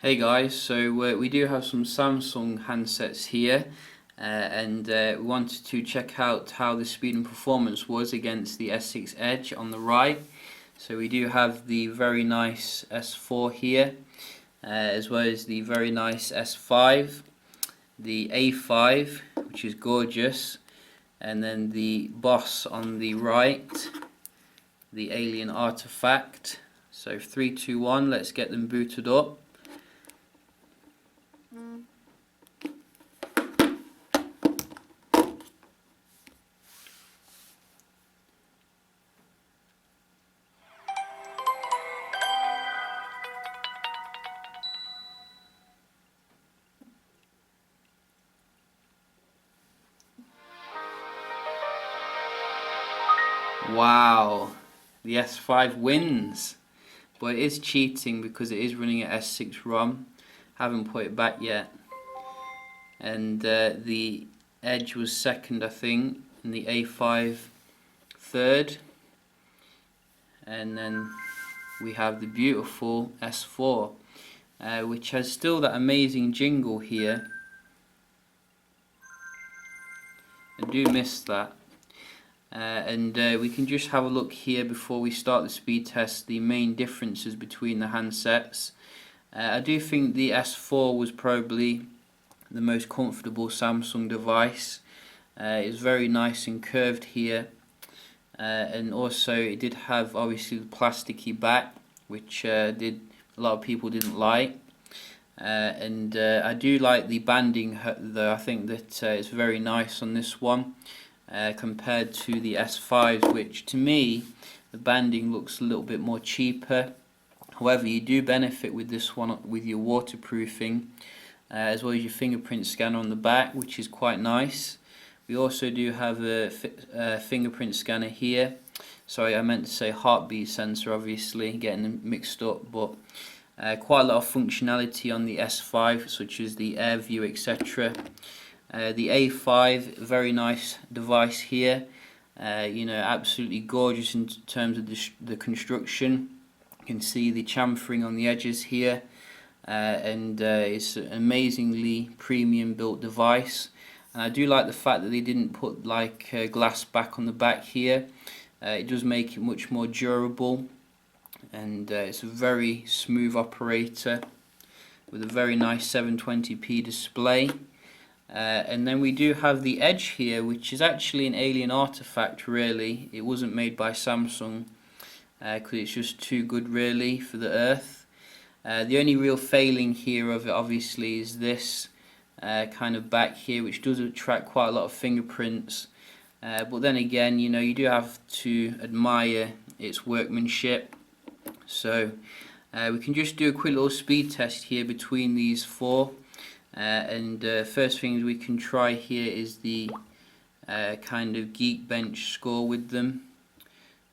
Hey guys, so we do have some Samsung handsets here, and we wanted to check out how the speed and performance was against the S6 Edge on the right. So we do have the very nice S4 here, as well as the very nice S5, the A5, which is gorgeous, and then the Boss on the right, the Alien Artifact. So 3, 2, 1, let's get them booted up. Wow, the S5 wins, but it is cheating because it is running at S6 ROM. Haven't put it back yet. And the Edge was second, I think, and the A5 third. And then we have the beautiful S4, which has still that amazing jingle here. I do miss that. And we can just have a look here before we start the speed test, the main differences between the handsets. I do think the S4 was probably the most comfortable Samsung device. It's very nice and curved here, and also it did have obviously the plasticky back, which a lot of people didn't like. And I do like the banding though. I think that it's very nice on this one. Compared to the S5s, which to me the banding looks a little bit more cheaper. However, you do benefit with this one with your waterproofing, as well as your fingerprint scanner on the back, which is quite nice. We also do have a fingerprint scanner here. Sorry, I meant to say heartbeat sensor, obviously, getting them mixed up, but quite a lot of functionality on the S5, such as the air view, etc. The A5, very nice device here. Absolutely gorgeous in terms of the construction. You can see the chamfering on the edges here, and it's an amazingly premium built device. And I do like the fact that they didn't put like glass back on the back here. It does make it much more durable, and it's a very smooth operator with a very nice 720p display. And then we do have the Edge here, which is actually an Alien Artifact really. It wasn't made by Samsung because it's just too good really for the Earth. The only real failing here of it obviously is this kind of back here, which does attract quite a lot of fingerprints. But then again, you do have to admire its workmanship. So we can just do a quick little speed test here between these four. First things we can try here is the kind of Geekbench score with them.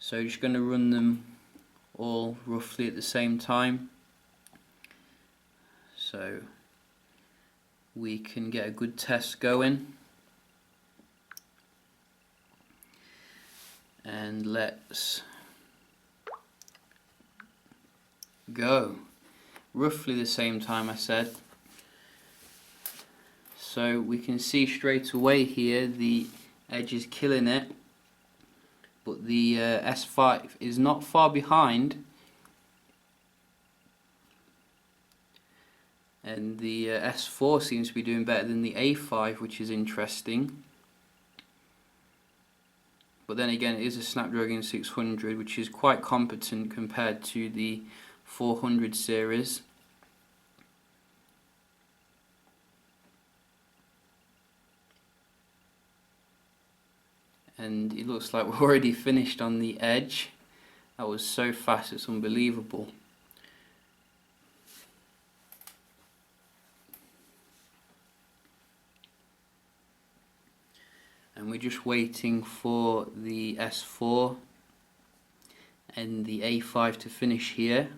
So just going to run them all roughly at the same time, so we can get a good test going. And let's go. Roughly the same time, I said. So we can see straight away here the Edge is killing it, but the S5 is not far behind, and the S4 seems to be doing better than the A5, which is interesting. But then again, it is a Snapdragon 600, which is quite competent compared to the 400 series. And it looks like we're already finished on the Edge. That was so fast, it's unbelievable. And we're just waiting for the S4 and the A5 to finish here.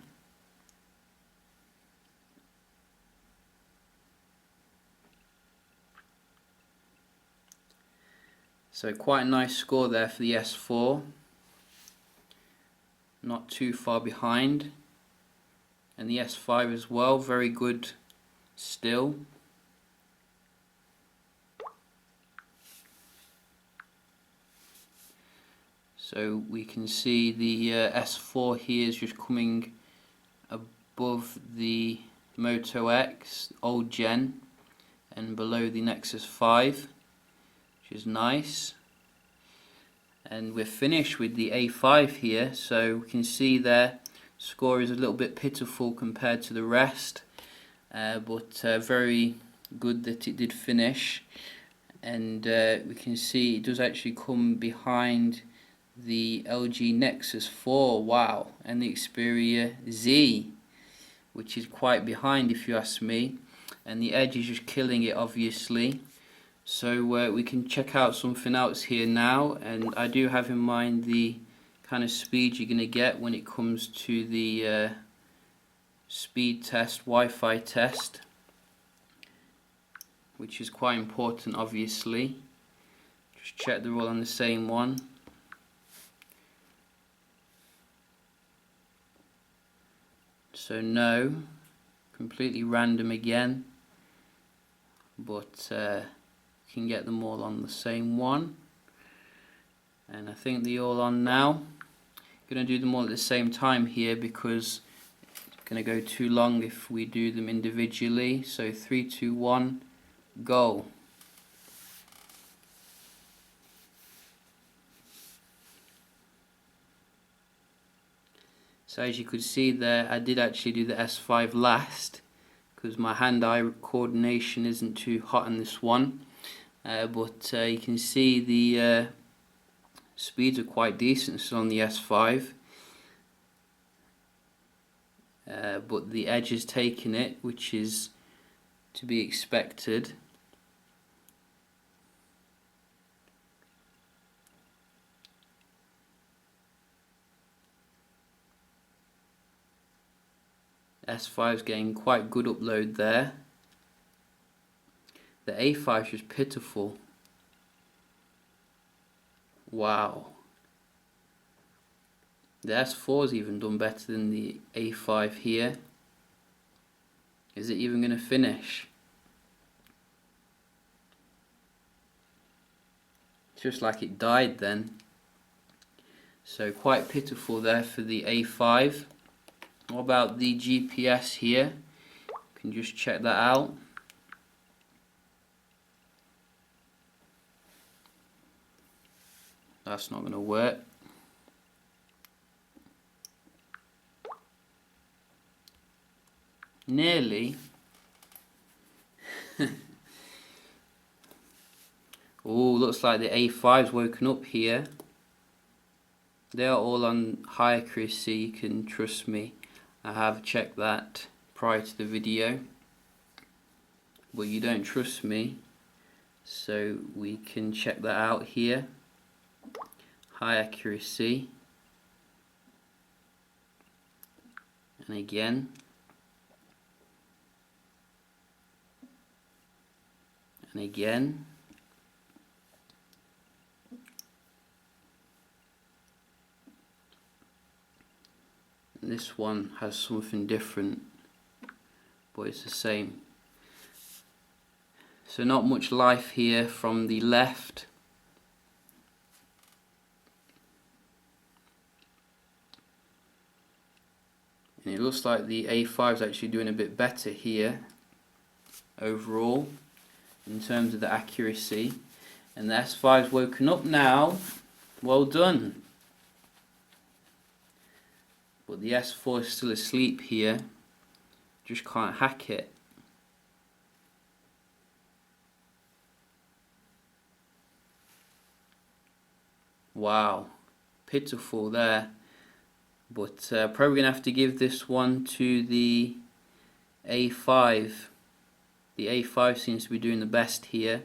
So quite a nice score there for the S4, not too far behind. and the S5 as well, very good still. So we can see the S4 here is just coming above the Moto X old gen and below the Nexus 5, which is nice. And we're finished with the A5 here, so we can see their score is a little bit pitiful compared to the rest, but very good that it did finish. And we can see it does actually come behind the LG Nexus 4, wow, and the Xperia Z, which is quite behind if you ask me, and the Edge is just killing it obviously. So we can check out something else here now, and I do have in mind the kind of speed you're going to get when it comes to the speed test, Wi-Fi test, which is quite important obviously. Just check they're all on the same one. So no, completely random again, but can get them all on the same one, and I think they're all on now. I'm going to do them all at the same time here because it's going to go too long if we do them individually. So 3, 2, 1, go. So as you could see there, I did actually do the S5 last because my hand-eye coordination isn't too hot on this one. But you can see the speeds are quite decent still on the S5, but the Edge is taking it, which is to be expected. S5 is getting quite good upload there. The A5 is just pitiful. Wow. The S4 is even done better than the A5 here. Is it even going to finish? It's just like it died then. So quite pitiful there for the A5. What about the GPS here? You can just check that out. That's not going to work. Nearly. Oh, looks like the A5's woken up here. They are all on high accuracy, you can trust me. I have checked that prior to the video. But you don't trust me, so we can check that out here. High accuracy, and again, and again, and this one has something different, but it's the same. So not much life here from the left. And it looks like the A5 is actually doing a bit better here overall in terms of the accuracy. And the S5's woken up now. Well done. But the S4 is still asleep here. Just can't hack it. Wow. Pitiful there. But probably going to have to give this one to the A5. The A5 seems to be doing the best here,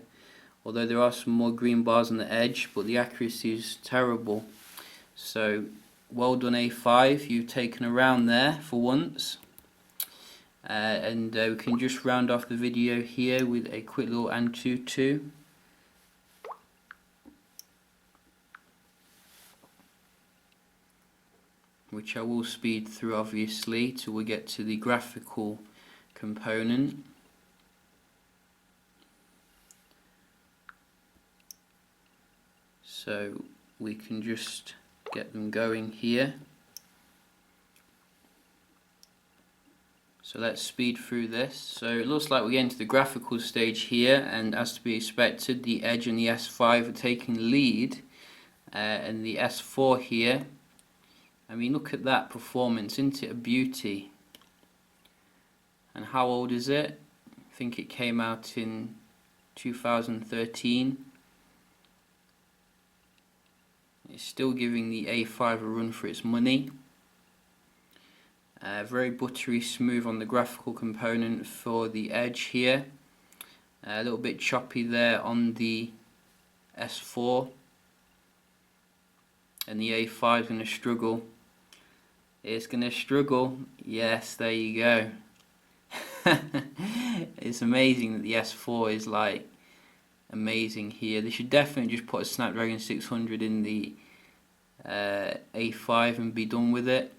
although there are some more green bars on the edge, but the accuracy is terrible. So well done A5, you've taken a round there for once. And we can just round off the video here with a quick little Antutu. Which which I will speed through obviously till we get to the graphical component. So we can just get them going here. So let's speed through this. So it looks like we're getting to the graphical stage here, and as to be expected, the Edge and the S5 are taking the lead, and the S4 here, I mean, look at that performance, isn't it a beauty? And how old is it? I think it came out in 2013. It's still giving the A5 a run for its money. Very buttery smooth on the graphical component for the Edge here. A little bit choppy there on the S4. And the A5 is going to struggle. It's going to struggle. Yes, there you go. It's amazing that the S4 is like amazing here. They should definitely just put a Snapdragon 600 in the A5 and be done with it.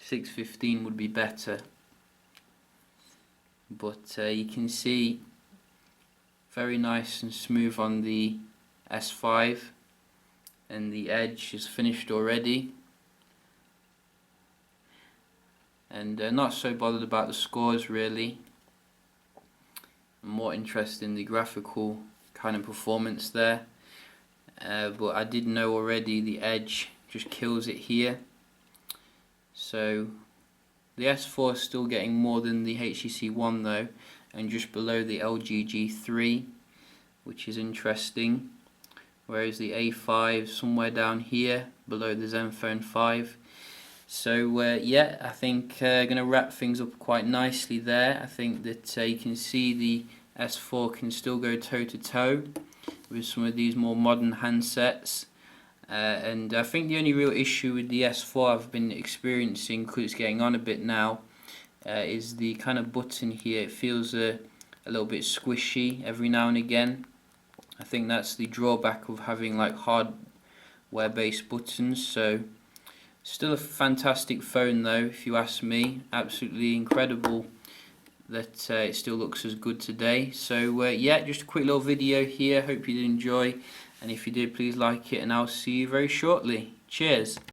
615 would be better, but you can see very nice and smooth on the S5, and the Edge is finished already, and not so bothered about the scores really. I'm more interested in the graphical kind of performance there, but I did know already the Edge just kills it here. So the S4 is still getting more than the HTC One though, and just below the LG G3, which is interesting, whereas the A5 somewhere down here below the Zenfone 5. So yeah, I think going to wrap things up quite nicely there. I think that you can see the S4 can still go toe to toe with some of these more modern handsets. And I think the only real issue with the S4 I've been experiencing, because it's getting on a bit now, is the kind of button here. It feels a little bit squishy every now and again. I think that's the drawback of having like hardware based buttons. So still a fantastic phone though, if you ask me. Absolutely incredible that it still looks as good today. So yeah, just a quick little video here. Hope you did enjoy. And if you did, please like it, and I'll see you very shortly. Cheers.